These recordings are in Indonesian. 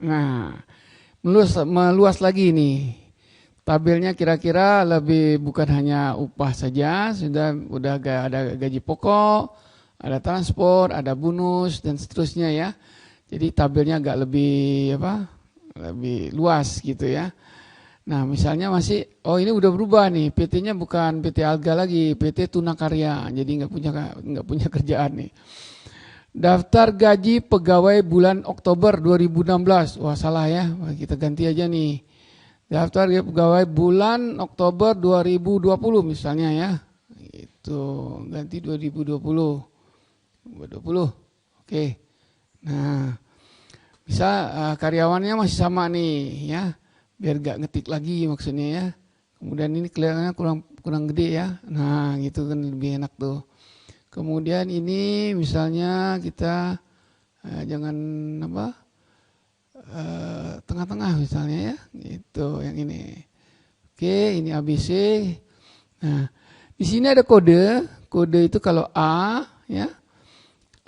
Nah, meluas lagi nih. Tabelnya kira-kira lebih bukan hanya upah saja, udah ada gaji pokok, ada transport, ada bonus dan seterusnya ya. Jadi tabelnya agak lebih lebih luas gitu ya. Nah, misalnya ini udah berubah nih, PT-nya bukan PT Alga lagi, PT Tunakarya. Jadi nggak punya kerjaan nih. Daftar gaji pegawai bulan Oktober 2016. Wah, salah ya. Kita ganti aja nih. Daftar pegawai bulan Oktober 2020 misalnya ya. Itu ganti 2020. 2020. Oke. Nah, bisa karyawannya masih sama nih ya. Biar gak ngetik lagi maksudnya ya. Kemudian ini kelihatannya kurang gede ya. Nah, gitu kan lebih enak tuh. Kemudian ini misalnya kita jangan tengah-tengah misalnya ya, gitu yang ini. Oke, ini ABC. Nah, di sini ada kode. Kode itu kalau A ya,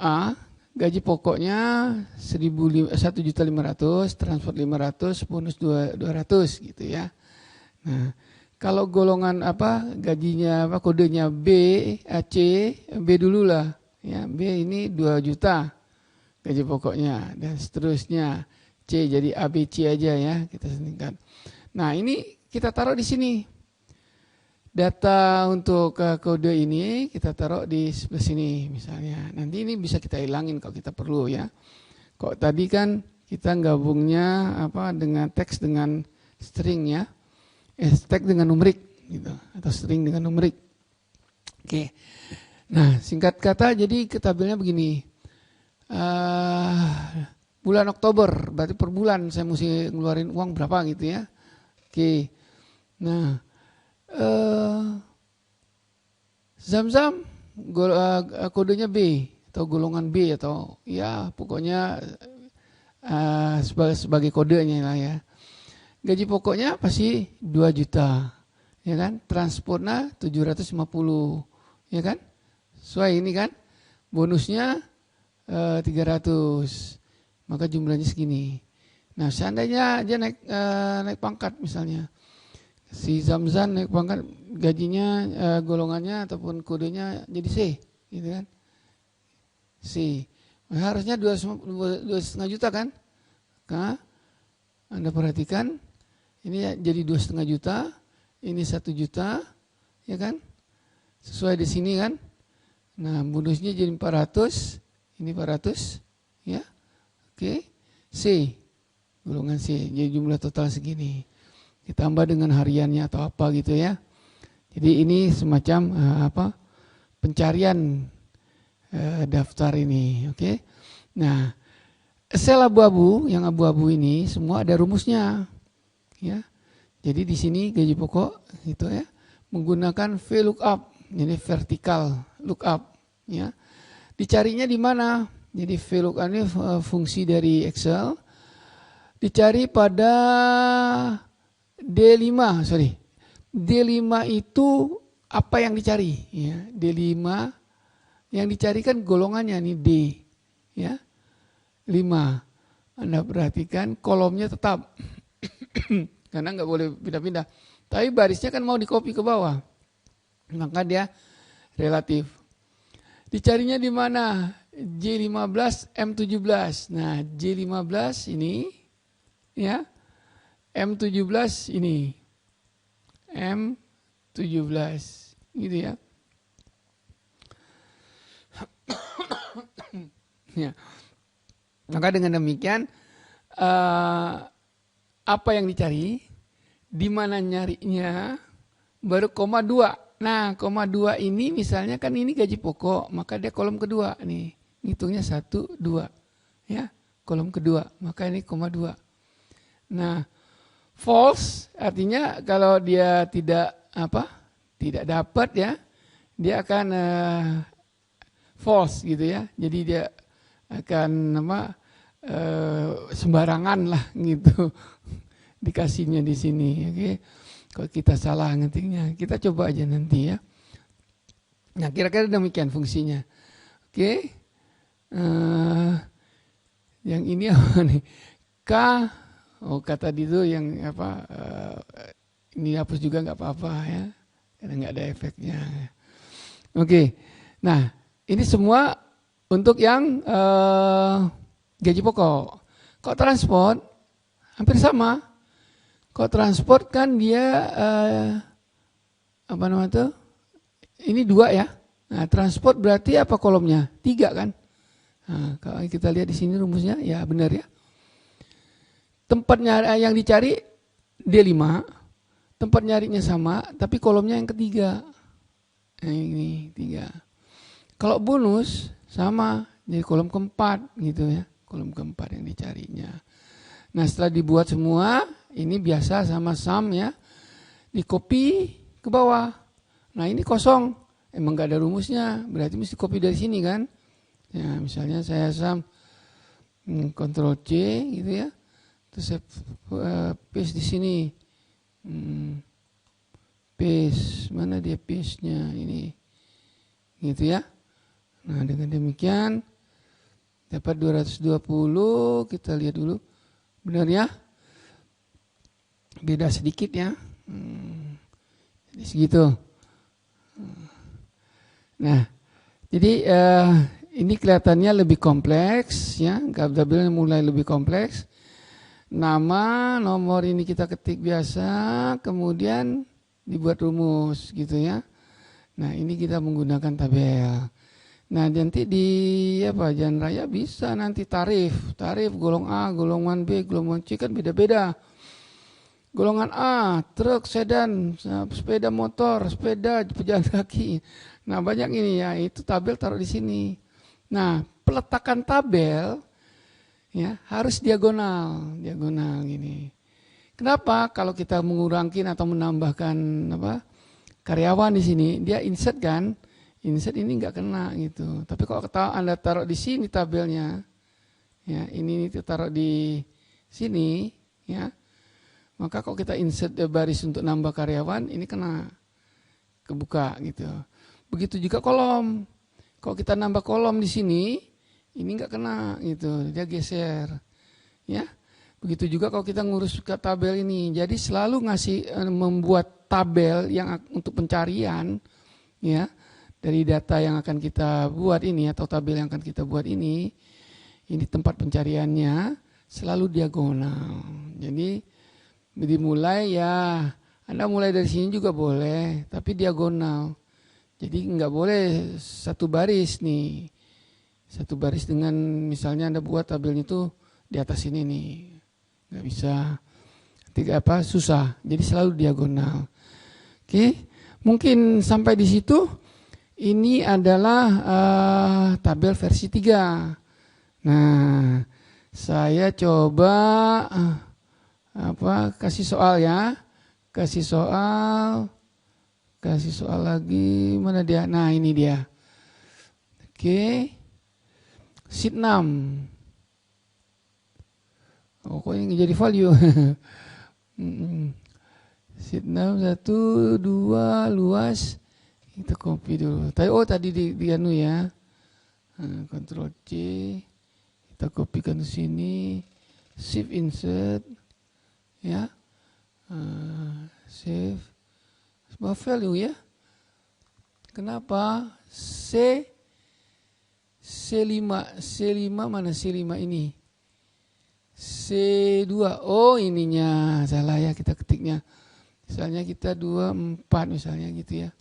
A gaji pokoknya 1.500.000, transport 500, bonus 200 gitu ya. Nah, kalau golongan gajinya kodenya B, C, B dulu lah. Ya, B ini 2 juta gaji pokoknya dan seterusnya. C jadi ABC aja ya, kita sendirikan. Nah, ini kita taruh di sini. Data untuk kode ini kita taruh di sebelah sini misalnya. Nanti ini bisa kita hilangin kalau kita perlu ya. Kok tadi kan kita gabungnya dengan teks dengan string ya. Tag dengan numerik gitu, atau string dengan numerik. Oke. Nah, singkat kata jadi tabelnya begini. Bulan Oktober berarti per bulan saya mesti ngeluarin uang berapa gitu ya. Oke. Nah, Zam-Zam kodenya B atau golongan B atau ya pokoknya sebagai kodenya lah ya. Gaji pokoknya pasti 2 juta, ya kan? Transportnya 750, ya kan? Sesuai ini kan? Bonusnya 300, maka jumlahnya segini. Nah, seandainya dia naik pangkat misalnya, si Zamzan naik pangkat, gajinya golongannya ataupun kodenya jadi C, gitu kan? C, harusnya 2,5 juta kan? Nah, Anda perhatikan. Ini jadi 2,5 juta, ini 1 juta, ya kan? Sesuai di sini kan? Nah, bonusnya jadi 400, ini 400, ya. Oke, C, golongan C, jadi jumlah total segini. Ditambah dengan hariannya atau apa gitu ya. Jadi ini semacam pencarian daftar ini, oke? Nah, sel abu-abu, yang abu-abu ini semua ada rumusnya. Ya, jadi di sini gaji pokok gitu ya, menggunakan VLOOKUP, jadi vertikal lookup ya. Dicarinya di mana? Jadi VLOOKUP ini fungsi dari Excel. Dicari pada D5, D5 itu apa yang dicari? Ya, D5 yang dicari kan golongannya nih D, ya 5. Anda perhatikan kolomnya tetap. Karena nggak boleh pindah-pindah. Tapi barisnya kan mau di-copy ke bawah. Maka dia relatif. Dicarinya di mana? J15, M17. Nah, J15 ini ya. M17 ini. M17 gitu ya. Ya. Maka dengan demikian apa yang dicari, di mana nyarinya, baru koma 2. Nah, koma 2 ini misalnya kan ini gaji pokok, maka dia kolom kedua nih. Ngitungnya 1, 2. Ya, kolom kedua, maka ini koma 2. Nah, false artinya kalau dia tidak dapat ya, dia akan false gitu ya. Jadi dia akan sembarangan lah gitu dikasihnya di sini. Oke, kalau kita salah ngetiknya, kita coba aja nanti ya. Nah, kira-kira demikian fungsinya. Oke, yang ini apa nih? K, kata itu yang apa, ini hapus juga nggak apa-apa ya, karena nggak ada efeknya. Oke, nah ini semua untuk yang gaji pokok. Kok transport hampir sama. Kok transport kan dia apa namanya tuh? Ini 2 ya. Nah, transport berarti apa kolomnya? 3 kan? Nah, kalau kita lihat di sini rumusnya, ya benar ya. Tempatnya yang dicari D5, tempat nyarinya sama, tapi kolomnya yang ketiga. Nah, ini 3. Kalau bonus sama, jadi kolom keempat gitu ya. Kolom keempat yang dicarinya. Nah, setelah dibuat semua, ini biasa sama sum ya. Di copy ke bawah. Nah, ini kosong. Emang gak ada rumusnya, berarti mesti copy dari sini kan. Ya, misalnya saya sum Ctrl C gitu ya. Terus saya paste di sini. Paste, mana dia paste-nya ini. Gitu ya. Nah, dengan demikian dapat 220, kita lihat dulu. Benar ya? Beda sedikit ya. Jadi segitu. Nah, jadi ini kelihatannya lebih kompleks ya, tabelnya mulai lebih kompleks. Nama, nomor ini kita ketik biasa, kemudian dibuat rumus gitu ya. Nah, ini kita menggunakan tabel. Nah, nanti di jalan raya bisa nanti tarif golongan A, golongan B, golongan C kan beda-beda. Golongan A, truk, sedan, sepeda motor, sepeda, pejalan kaki. Nah, banyak ini ya, itu tabel taruh di sini. Nah, peletakan tabel ya harus diagonal gini. Kenapa? Kalau kita mengurangkan atau menambahkan karyawan di sini, dia insert kan? Insert ini nggak kena gitu. Tapi kalau Anda taruh di sini tabelnya, ya ini taruh di sini, ya. Maka kalau kita insert baris untuk nambah karyawan, ini kena kebuka gitu. Begitu juga kolom. Kalau kita nambah kolom di sini, ini nggak kena gitu, dia geser, ya. Begitu juga kalau kita ngurus ke tabel ini. Jadi selalu membuat tabel yang untuk pencarian, ya, dari data yang akan kita buat ini atau tabel yang akan kita buat ini tempat pencariannya selalu diagonal. Jadi dimulai ya, Anda mulai dari sini juga boleh, tapi diagonal. Jadi nggak boleh satu baris nih. Satu baris dengan misalnya Anda buat tabelnya itu di atas ini nih. Nggak bisa. Susah. Jadi selalu diagonal. Oke. Mungkin sampai di situ. Ini adalah tabel versi 3. Nah, saya coba kasih soal ya. Kasih soal lagi, mana dia? Nah, ini dia. Oke. Sheet 6. Kok ini jadi value? Sheet 6, 1, 2, luas. Kita copy dulu. Tadi di anu ya. Ctrl C. Kita kopikan ke sini. Shift insert. Ya. Save. Sebuah value ya. Kenapa? C5 mana C5 ini? C2. Oh, ininya salah ya kita ketiknya. Misalnya kita 24 misalnya gitu ya.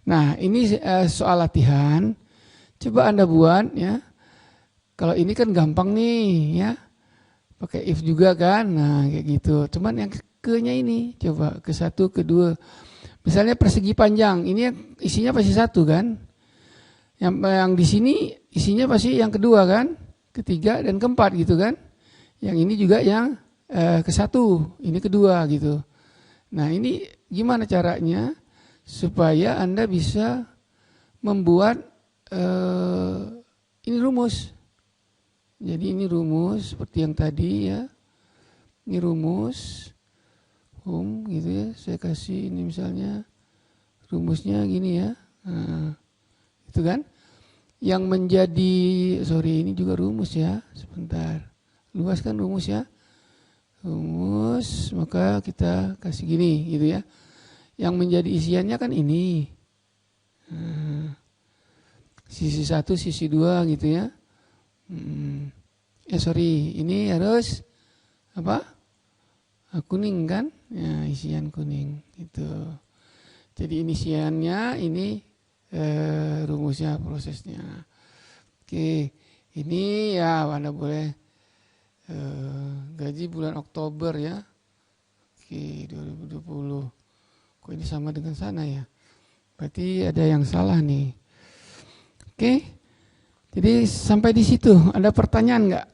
Nah, ini soal latihan. Coba Anda buat ya. Kalau ini kan gampang nih ya. Pakai if juga kan. Nah, kayak gitu. Cuman yang ke-nya ini coba ke 1, ke 2. Misalnya persegi panjang. Ini isinya pasti 1 kan. Yang di sini isinya pasti yang kedua kan. Ketiga dan keempat gitu kan. Yang ini juga yang ke-1. Ini kedua gitu. Nah, ini gimana caranya supaya Anda bisa membuat ini rumus. Jadi ini rumus seperti yang tadi ya. Ini rumus home gitu ya. Saya kasih ini misalnya rumusnya gini ya. Nah, itu kan. Yang menjadi, sorry ini juga rumus ya, sebentar. Luas kan rumus ya. Rumus, maka kita kasih gini gitu ya. Yang menjadi isiannya kan ini. Sisi 1, sisi 2 gitu ya. Sorry, ini harus apa? Kuning kan? Ya, isian kuning gitu. Jadi ini isiannya, ini rumusnya, prosesnya. Oke, ini ya Anda boleh gaji bulan Oktober ya. Oke, 2020. Kok ini sama dengan sana ya? Berarti ada yang salah nih. Oke, jadi sampai di situ. Ada pertanyaan nggak?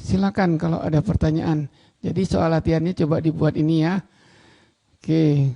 Silakan kalau ada pertanyaan. Jadi soal latihannya coba dibuat ini ya. Oke.